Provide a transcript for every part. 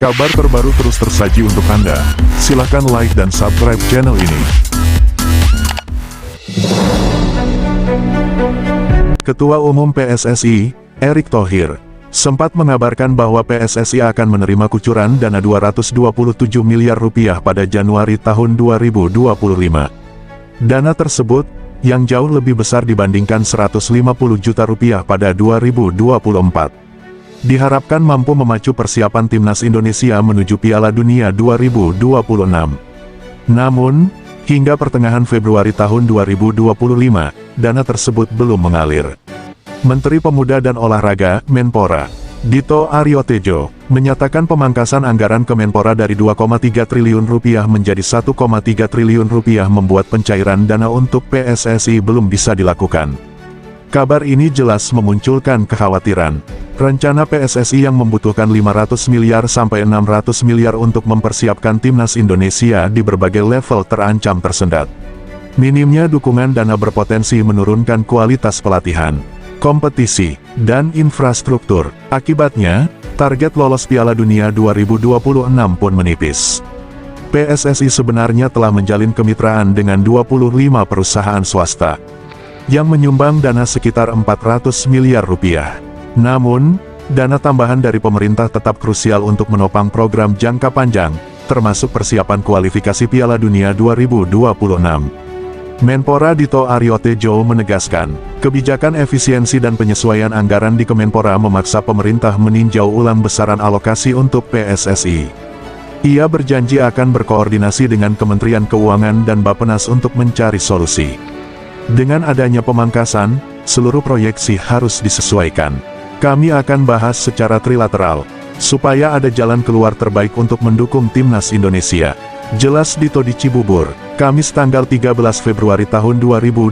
Kabar terbaru terus tersaji untuk Anda. Silahkan like dan subscribe channel ini. Ketua Umum PSSI, Erick Thohir, sempat mengabarkan bahwa PSSI akan menerima kucuran dana 227 miliar rupiah pada Januari tahun 2025. Dana tersebut, yang jauh lebih besar dibandingkan 150 juta rupiah pada 2024. Diharapkan mampu memacu persiapan timnas Indonesia menuju Piala Dunia 2026. Namun, hingga pertengahan Februari tahun 2025, dana tersebut belum mengalir. Menteri Pemuda dan Olahraga, Menpora, Dito Aryo Tejo, menyatakan pemangkasan anggaran Kemenpora dari 2,3 triliun rupiah menjadi 1,3 triliun rupiah membuat pencairan dana untuk PSSI belum bisa dilakukan. Kabar ini jelas memunculkan kekhawatiran. Rencana PSSI yang membutuhkan 500 miliar sampai 600 miliar untuk mempersiapkan timnas Indonesia di berbagai level terancam tersendat. Minimnya dukungan dana berpotensi menurunkan kualitas pelatihan, kompetisi, dan infrastruktur. Akibatnya, target lolos Piala Dunia 2026 pun menipis. PSSI sebenarnya telah menjalin kemitraan dengan 25 perusahaan swasta yang menyumbang dana sekitar 400 miliar rupiah. Namun, dana tambahan dari pemerintah tetap krusial untuk menopang program jangka panjang, termasuk persiapan kualifikasi Piala Dunia 2026. Menpora Dito Aryo Tejo menegaskan, kebijakan efisiensi dan penyesuaian anggaran di Kemenpora memaksa pemerintah meninjau ulang besaran alokasi untuk PSSI. Ia berjanji akan berkoordinasi dengan Kementerian Keuangan dan Bappenas untuk mencari solusi. Dengan adanya pemangkasan, seluruh proyeksi harus disesuaikan. Kami akan bahas secara trilateral, supaya ada jalan keluar terbaik untuk mendukung timnas Indonesia. Jelas Dito di Cibubur, Kamis tanggal 13 Februari tahun 2025.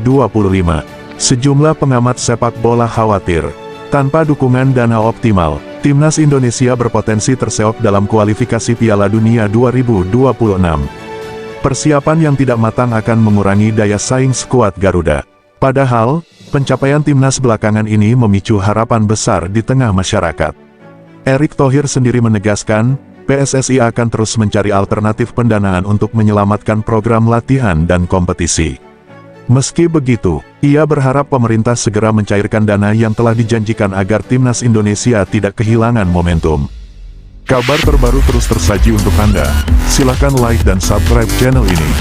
Sejumlah pengamat sepak bola khawatir, tanpa dukungan dana optimal, timnas Indonesia berpotensi terseok dalam kualifikasi Piala Dunia 2026. Persiapan yang tidak matang akan mengurangi daya saing skuad Garuda. Padahal, pencapaian timnas belakangan ini memicu harapan besar di tengah masyarakat. Erick Thohir sendiri menegaskan, PSSI akan terus mencari alternatif pendanaan untuk menyelamatkan program latihan dan kompetisi. Meski begitu, ia berharap pemerintah segera mencairkan dana yang telah dijanjikan agar timnas Indonesia tidak kehilangan momentum. Kabar terbaru terus tersaji untuk Anda. Silahkan like dan subscribe channel ini.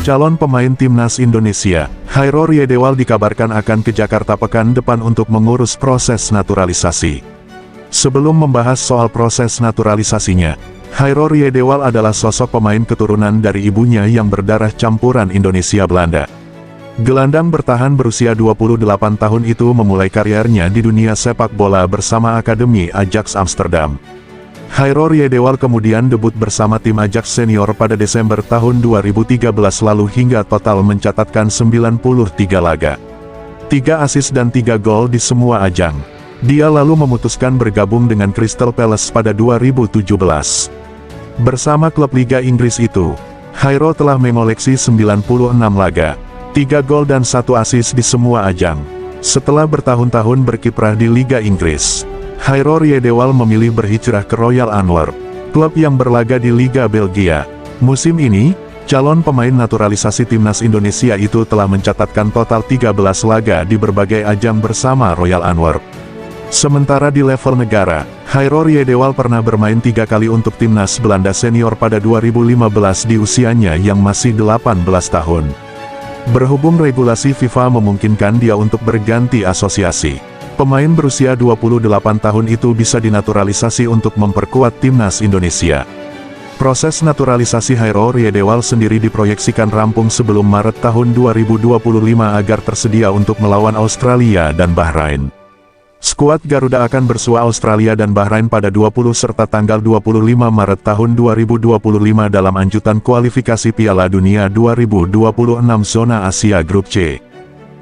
Calon pemain timnas Indonesia, Chairul Riedewal dikabarkan akan ke Jakarta pekan depan untuk mengurus proses naturalisasi. Sebelum membahas soal proses naturalisasinya, Chairul Riedewal adalah sosok pemain keturunan dari ibunya yang berdarah campuran Indonesia-Belanda. Gelandang bertahan berusia 28 tahun itu memulai karirnya di dunia sepak bola bersama Akademi Ajax Amsterdam. Chairul Riedewal kemudian debut bersama tim Ajax senior pada Desember tahun 2013 lalu hingga total mencatatkan 93 laga, 3 assist dan 3 gol di semua ajang. Dia lalu memutuskan bergabung dengan Crystal Palace pada 2017. Bersama klub Liga Inggris itu, Chairul telah mengoleksi 96 laga, 3 gol dan 1 assist di semua ajang. Setelah bertahun-tahun berkiprah di Liga Inggris, Chairul Riedewal memilih berhijrah ke Royal Antwerp, klub yang berlaga di Liga Belgia. Musim ini, calon pemain naturalisasi timnas Indonesia itu telah mencatatkan total 13 laga di berbagai ajang bersama Royal Antwerp. Sementara di level negara, Chairul Riedewal pernah bermain 3 kali untuk timnas Belanda senior pada 2015 di usianya yang masih 18 tahun. Berhubung regulasi FIFA memungkinkan dia untuk berganti asosiasi, pemain berusia 28 tahun itu bisa dinaturalisasi untuk memperkuat timnas Indonesia. Proses naturalisasi Chairul Riedewal sendiri diproyeksikan rampung sebelum Maret tahun 2025 agar tersedia untuk melawan Australia dan Bahrain. Skuad Garuda akan bersua Australia dan Bahrain pada 20 serta tanggal 25 Maret tahun 2025 dalam anjutan kualifikasi Piala Dunia 2026 Zona Asia Grup C.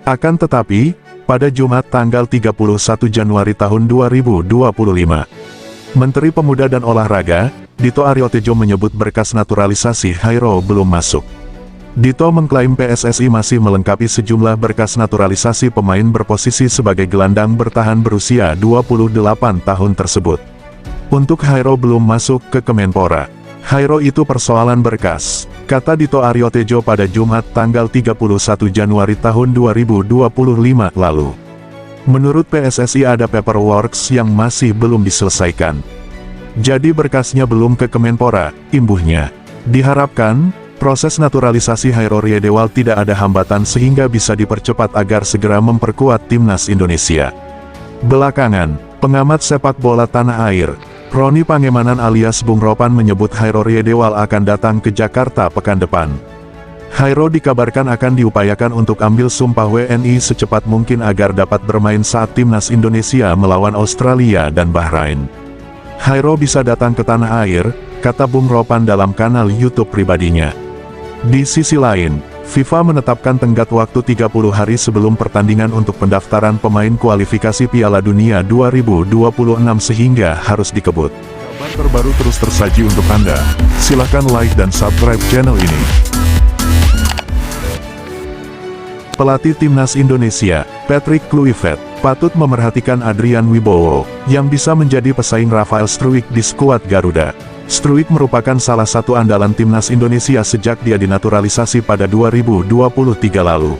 Akan tetapi, pada Jumat tanggal 31 Januari tahun 2025, Menteri Pemuda dan Olahraga, Dito Aryo Tejo menyebut berkas naturalisasi Chairul belum masuk. Dito mengklaim PSSI masih melengkapi sejumlah berkas naturalisasi pemain berposisi sebagai gelandang bertahan berusia 28 tahun tersebut. Untuk Hairo belum masuk ke Kemenpora. Hairo itu persoalan berkas, kata Dito Aryotejo pada Jumat tanggal 31 Januari tahun 2025 lalu. Menurut PSSI ada paperwork yang masih belum diselesaikan. Jadi berkasnya belum ke Kemenpora, imbuhnya. Diharapkan, proses naturalisasi Hairo Riedewal tidak ada hambatan sehingga bisa dipercepat agar segera memperkuat timnas Indonesia. Belakangan, pengamat sepak bola tanah air, Roni Pangemanan alias Bung Ropan menyebut Hairo Riedewal akan datang ke Jakarta pekan depan. Hairo dikabarkan akan diupayakan untuk ambil sumpah WNI secepat mungkin agar dapat bermain saat timnas Indonesia melawan Australia dan Bahrain. Hairo bisa datang ke tanah air, kata Bung Ropan dalam kanal YouTube pribadinya. Di sisi lain, FIFA menetapkan tenggat waktu 30 hari sebelum pertandingan untuk pendaftaran pemain kualifikasi Piala Dunia 2026 sehingga harus dikebut. Kabar terbaru terus tersaji untuk Anda. Silakan like dan subscribe channel ini. Pelatih Timnas Indonesia, Patrick Kluivert, patut memerhatikan Adrian Wibowo, yang bisa menjadi pesaing Rafael Struijk di skuad Garuda. Struijk merupakan salah satu andalan timnas Indonesia sejak dia dinaturalisasi pada 2023 lalu.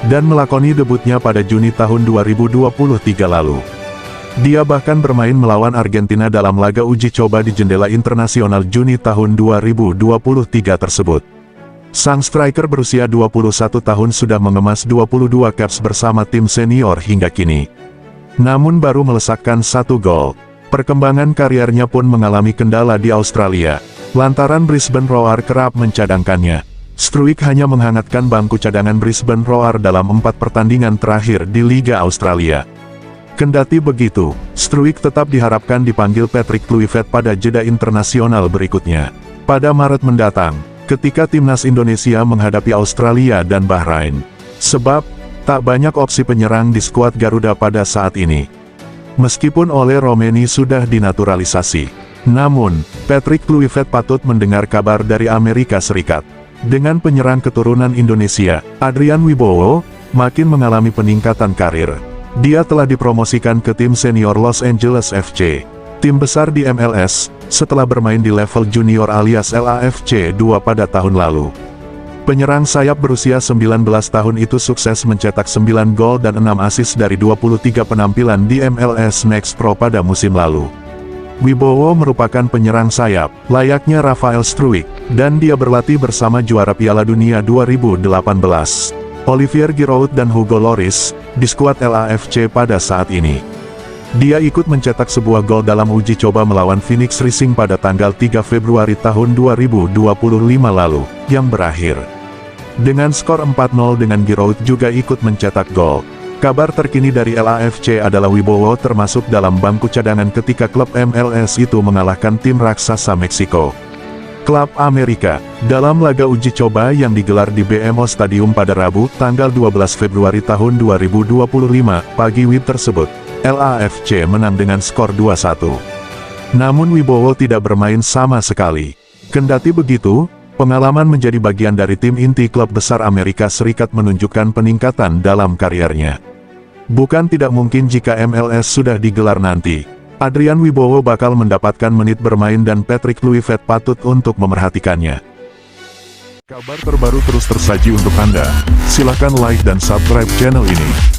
Dan melakoni debutnya pada Juni tahun 2023 lalu. Dia bahkan bermain melawan Argentina dalam laga uji coba di jendela internasional Juni tahun 2023 tersebut. Sang striker berusia 21 tahun sudah mengemas 22 caps bersama tim senior hingga kini. Namun baru melesakkan 1 gol. Perkembangan karirnya pun mengalami kendala di Australia, lantaran Brisbane Roar kerap mencadangkannya. Struijk hanya menghangatkan bangku cadangan Brisbane Roar dalam 4 pertandingan terakhir di Liga Australia. Kendati begitu, Struijk tetap diharapkan dipanggil Patrick Kluivert pada jeda internasional berikutnya. Pada Maret mendatang, ketika timnas Indonesia menghadapi Australia dan Bahrain. Sebab, tak banyak opsi penyerang di skuad Garuda pada saat ini. Meskipun Ole Romeni sudah dinaturalisasi, namun, Patrick Kluivert patut mendengar kabar dari Amerika Serikat. Dengan penyerang keturunan Indonesia, Adrian Wibowo, makin mengalami peningkatan karir. Dia telah dipromosikan ke tim senior Los Angeles FC, tim besar di MLS, setelah bermain di level junior alias LAFC 2 pada tahun lalu. Penyerang sayap berusia 19 tahun itu sukses mencetak 9 gol dan 6 assist dari 23 penampilan di MLS Next Pro pada musim lalu. Wibowo merupakan penyerang sayap, layaknya Rafael Struijk, dan dia berlatih bersama juara Piala Dunia 2018, Olivier Giroud dan Hugo Lloris, di skuad LAFC pada saat ini. Dia ikut mencetak sebuah gol dalam uji coba melawan Phoenix Rising pada tanggal 3 Februari tahun 2025 lalu, yang berakhir dengan skor 4-0 dengan Giroud juga ikut mencetak gol. Kabar terkini dari LAFC adalah Wibowo termasuk dalam bangku cadangan ketika klub MLS itu mengalahkan tim raksasa Meksiko, klub Amerika, dalam laga uji coba yang digelar di BMO Stadium pada Rabu, tanggal 12 Februari tahun 2025, pagi WIB tersebut. LAFC menang dengan skor 2-1. Namun Wibowo tidak bermain sama sekali. Kendati begitu, pengalaman menjadi bagian dari tim inti klub besar Amerika Serikat menunjukkan peningkatan dalam kariernya. Bukan tidak mungkin jika MLS sudah digelar nanti, Adrian Wibowo bakal mendapatkan menit bermain dan Patrick Kluivert patut untuk memerhatikannya. Kabar terbaru terus tersaji untuk Anda. Silakan like dan subscribe channel ini.